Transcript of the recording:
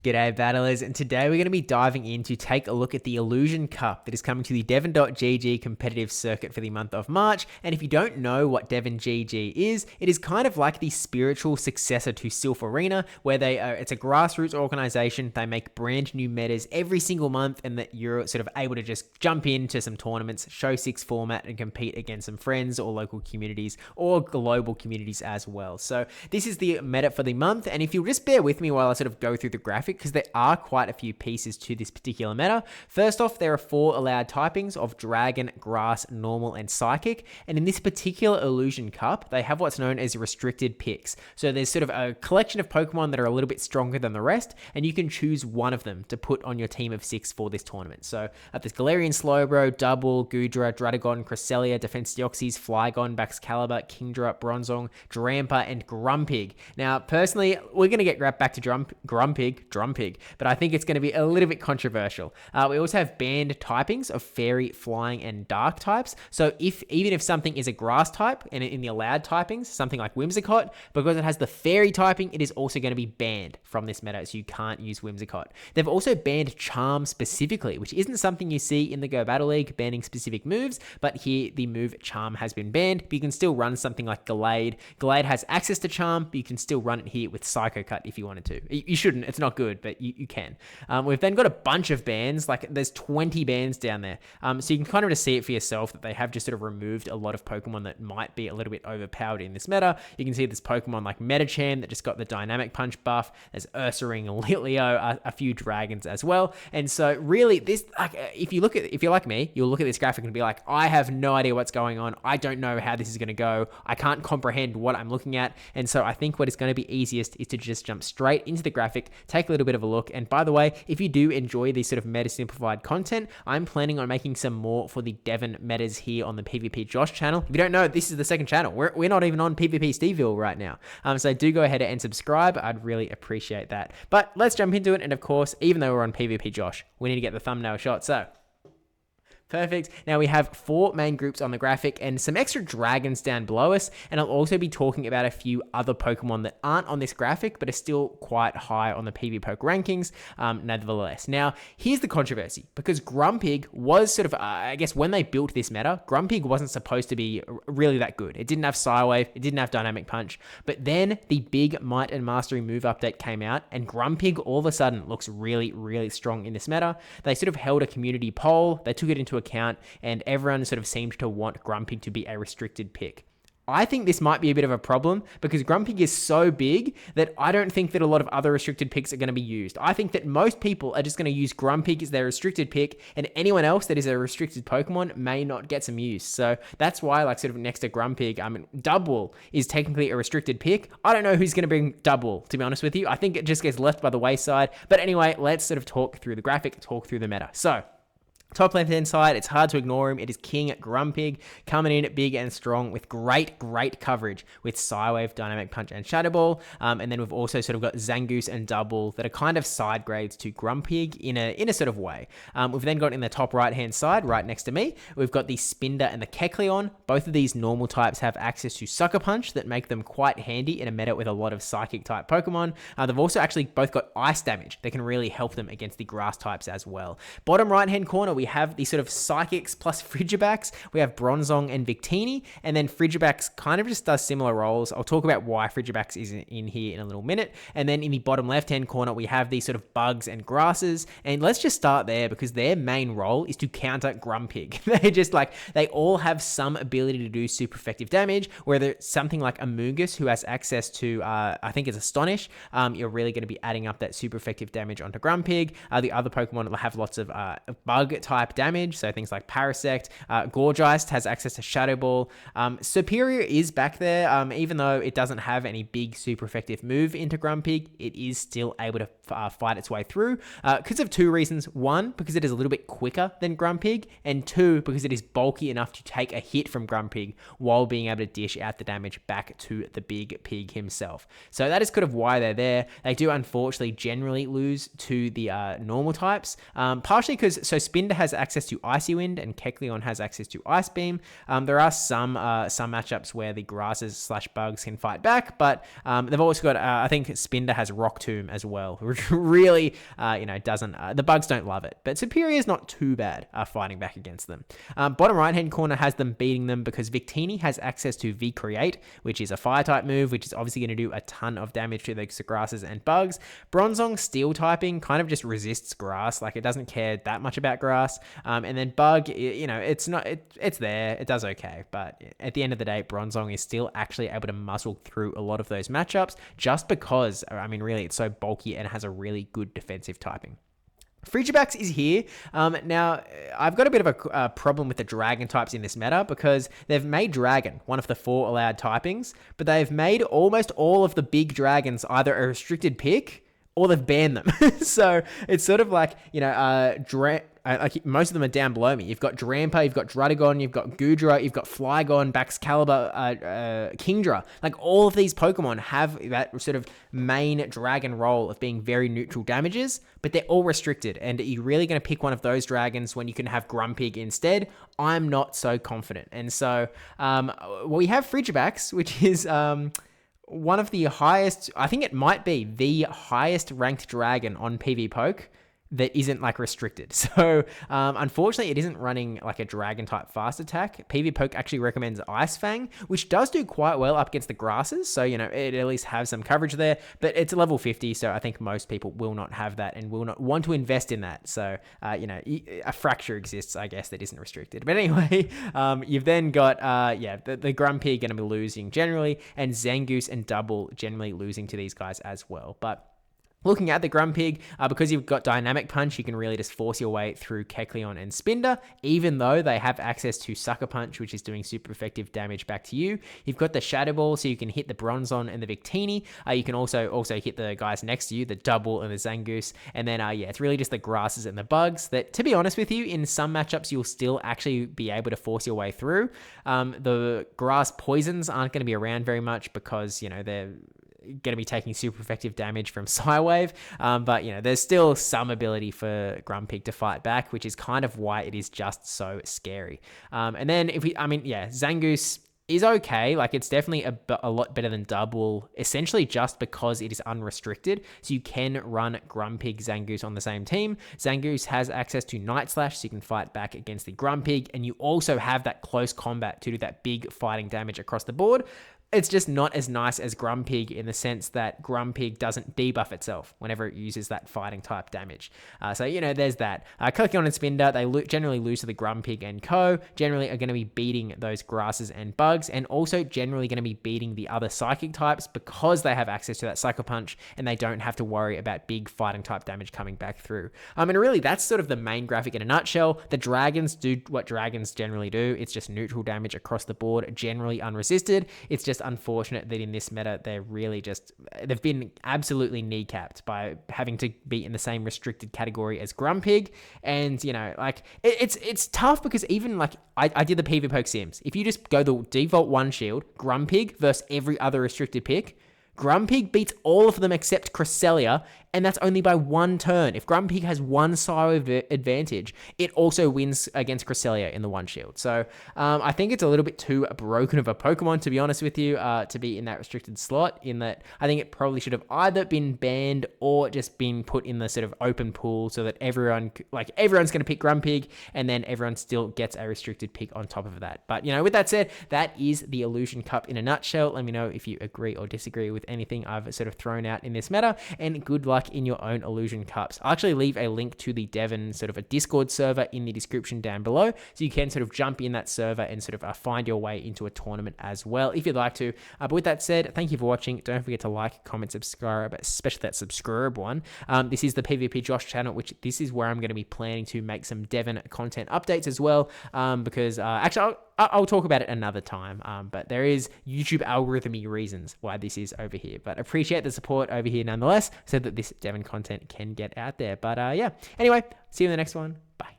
G'day battlers, and today we're going to be diving in to take a look at the Illusion Cup that is coming to the Devon.gg competitive circuit for the month of March. And if you don't know what Devon.gg is, it is kind of like the spiritual successor to Sylph Arena, where it's a grassroots organization. They make brand new metas every single month, and that you're sort of able to just jump into some tournaments, show 6 format, and compete against some friends or local communities or global communities as well. So this is the meta for the month, and if you'll just bear with me while I sort of go through the graphic, because there are quite a few pieces to this particular meta. First off, there are 4 allowed typings of Dragon, Grass, Normal, and Psychic, and in this particular Illusion Cup, they have what's known as restricted picks. So there's sort of a collection of Pokemon that are a little bit stronger than the rest, and you can choose one of them to put on your team of 6 for this tournament. So there's Galarian Slowbro, Double, Goodra, Druddigon, Cresselia, Defense Deoxys, Flygon, Baxcalibur, Kingdra, Bronzong, Drampa, and Grumpig. Now, personally, we're going to get right back to Grumpig, but I think it's going to be a little bit controversial. We also have banned typings of Fairy, Flying, and Dark types. So even if something is a Grass type, and in the allowed typings, something like Whimsicott, because it has the Fairy typing, it is also going to be banned from this meta, so you can't use Whimsicott. They've also banned Charm specifically, which isn't something you see in the Go Battle League, banning specific moves, but here the move Charm has been banned, but you can still run something like Gallade. Gallade has access to Charm, but you can still run it here with Psycho Cut if you wanted to. You shouldn't, it's not good, but you can. We've then got a bunch of bans, like there's 20 bans down there. So you can kind of just see it for yourself that they have just sort of removed a lot of Pokemon that might be a little bit overpowered in this meta. You can see this Pokemon like Metacham that just got the Dynamic Punch buff. There's Ursaring, Litleo, a few dragons as well. And so really this, like, if you're like me, you'll look at this graphic and be like, I have no idea what's going on. I don't know how this is going to go. I can't comprehend what I'm looking at. And so I think what is going to be easiest is to just jump straight into the graphic, take a little bit of a look. And by the way, if you do enjoy these sort of meta simplified content, I'm planning on making some more for the Devon metas here on the PvP Josh channel. If you don't know, this is the second channel. We're not even on PvP Steveville right now. So do go ahead and subscribe. I'd really appreciate that. But let's jump into it. And of course, even though we're on PvP Josh, we need to get the thumbnail shot. So perfect. Now we have 4 main groups on the graphic and some extra dragons down below us. And I'll also be talking about a few other Pokemon that aren't on this graphic, but are still quite high on the PvPoke rankings, nevertheless. Now, here's the controversy, because Grumpig was sort of, I guess when they built this meta, Grumpig wasn't supposed to be really that good. It didn't have Psywave, it didn't have Dynamic Punch, but then the big Might and Mastery move update came out, and Grumpig all of a sudden looks really, really strong in this meta. They sort of held a community poll, they took it into account, and everyone sort of seemed to want Grumpig to be a restricted pick. I think this might be a bit of a problem because Grumpig is so big that I don't think that a lot of other restricted picks are going to be used. I think that most people are just going to use Grumpig as their restricted pick, and anyone else that is a restricted Pokemon may not get some use. So that's why, like, sort of next to Grumpig, Double is technically a restricted pick. I don't know who's going to bring Double, to be honest with you. I think it just gets left by the wayside. But anyway, let's sort of talk through the graphic, talk through the meta. So top left-hand side, it's hard to ignore him. It is King Grumpig, coming in big and strong with great coverage with Psywave, Dynamic Punch, and Shadow Ball. And then we've also sort of got Zangoose and Double that are kind of side grades to Grumpig in a sort of way. We've then got in the top right-hand side, right next to me, we've got the Spinder and the Kecleon. Both of these normal types have access to Sucker Punch that make them quite handy in a meta with a lot of Psychic-type Pokemon. They've also actually both got Ice damage that can really help them against the Grass types as well. Bottom right-hand corner, we have the sort of Psychics plus Frigibax. We have Bronzong and Victini, and then Frigibax kind of just does similar roles. I'll talk about why Frigibax is in here in a little minute. And then in the bottom left-hand corner, we have these sort of Bugs and Grasses. And let's just start there because their main role is to counter Grumpig. They all have some ability to do super effective damage, whether something like Amoonguss, who has access to, I think it's Astonish, you're really going to be adding up that super effective damage onto Grumpig. The other Pokemon will have lots of Bug-type damage, so things like Parasect. Gorgeist has access to Shadow Ball. Superior is back there, even though it doesn't have any big super effective move into Grumpig, it is still able to fight its way through, because of 2 reasons. 1, because it is a little bit quicker than Grumpig, and 2, because it is bulky enough to take a hit from Grumpig while being able to dish out the damage back to the big pig himself. So that is kind of why they're there. They do unfortunately generally lose to the normal types, partially because Spinder has access to Icy Wind and Kecleon has access to Ice Beam. There are some matchups where the grasses / bugs can fight back, but they've also got, I think Spinder has Rock Tomb as well, which really, doesn't, the bugs don't love it, but Superior is not too bad fighting back against them. Bottom right-hand corner has them beating them because Victini has access to V-Create, which is a fire-type move, which is obviously going to do a ton of damage to those grasses and bugs. Bronzong Steel typing kind of just resists grass, like it doesn't care that much about grass. And then Bug, it's there, it does okay, but at the end of the day, Bronzong is still actually able to muscle through a lot of those matchups just because, really, it's so bulky and has a really good defensive typing. Frigibax is here. Now, I've got a bit of a problem with the dragon types in this meta because they've made dragon one of the 4 allowed typings, but they've made almost all of the big dragons either a restricted pick or they've banned them. So it's sort of like, like most of them are down below me. You've got Drampa, you've got Drudagon, you've got Goodra, you've got Flygon, Baxcalibur, Kingdra. Like all of these Pokemon have that sort of main dragon role of being very neutral damages, but they're all restricted. And are you really going to pick one of those dragons when you can have Grumpig instead? I'm not so confident. And so we have Frigibax, which is one of the highest, I think it might be the highest ranked dragon on PvPoke that isn't like restricted. So unfortunately it isn't running like a dragon type fast attack. PvPoke actually recommends Ice Fang, which does do quite well up against the grasses. So, it at least has some coverage there, but it's a level 50. So I think most people will not have that and will not want to invest in that. So, a fracture exists, I guess, that isn't restricted. But anyway, you've then got, the Grumpig going to be losing generally, and Zangoose and Double generally losing to these guys as well. But looking at the Grumpig, because you've got Dynamic Punch, you can really just force your way through Kecleon and Spinder, even though they have access to Sucker Punch, which is doing super effective damage back to you. You've got the Shadow Ball, so you can hit the Bronzong and the Victini. You can also hit the guys next to you, the Double and the Zangoose. And then, it's really just the grasses and the bugs that, to be honest with you, in some matchups, you'll still actually be able to force your way through. The grass poisons aren't going to be around very much because, they're going to be taking super effective damage from Psywave, but there's still some ability for Grumpig to fight back, which is kind of why it is just so scary. And then Zangoose is okay. Like it's definitely a lot better than Double, essentially just because it is unrestricted. So you can run Grumpig, Zangoose on the same team. Zangoose has access to Night Slash, so you can fight back against the Grumpig, and you also have that close combat to do that big fighting damage across the board. It's just not as nice as Grumpig in the sense that Grumpig doesn't debuff itself whenever it uses that fighting type damage. So, there's that. Kecleon and Spinder, they generally lose to the Grumpig and Co. Generally are going to be beating those grasses and bugs, and also generally going to be beating the other psychic types because they have access to that Sucker Punch and they don't have to worry about big fighting type damage coming back through. And really, that's sort of the main graphic in a nutshell. The dragons do what dragons generally do. It's just neutral damage across the board, generally unresisted. It's just unfortunate that in this meta they've been absolutely kneecapped by having to be in the same restricted category as Grumpig. And it's tough because even like I did the PvPoke sims. If you just go the default one shield, Grumpig versus every other restricted pick, Grumpig beats all of them except Cresselia, and that's only by one turn. If Grumpig has one sire advantage, it also wins against Cresselia in the one shield. So I think it's a little bit too broken of a Pokemon, to be honest with you, to be in that restricted slot, in that I think it probably should have either been banned or just been put in the sort of open pool so that everyone's going to pick Grumpig, and then everyone still gets a restricted pick on top of that. But, with that said, that is the Illusion Cup in a nutshell. Let me know if you agree or disagree with anything I've sort of thrown out in this meta, and good luck in your own Illusion Cups. I'll actually leave a link to the Devon sort of a Discord server in the description down below, so you can sort of jump in that server and sort of find your way into a tournament as well if you'd like to. But with that said, thank you for watching. Don't forget to like, comment, subscribe, especially that subscribe one. This is the PvP Josh channel, which this is where I'm going to be planning to make some Devon content updates as well, because actually I'll talk about it another time, but there is YouTube algorithmy reasons why this is over here. But appreciate the support over here nonetheless, so that this Devon content can get out there. But anyway, see you in the next one. Bye.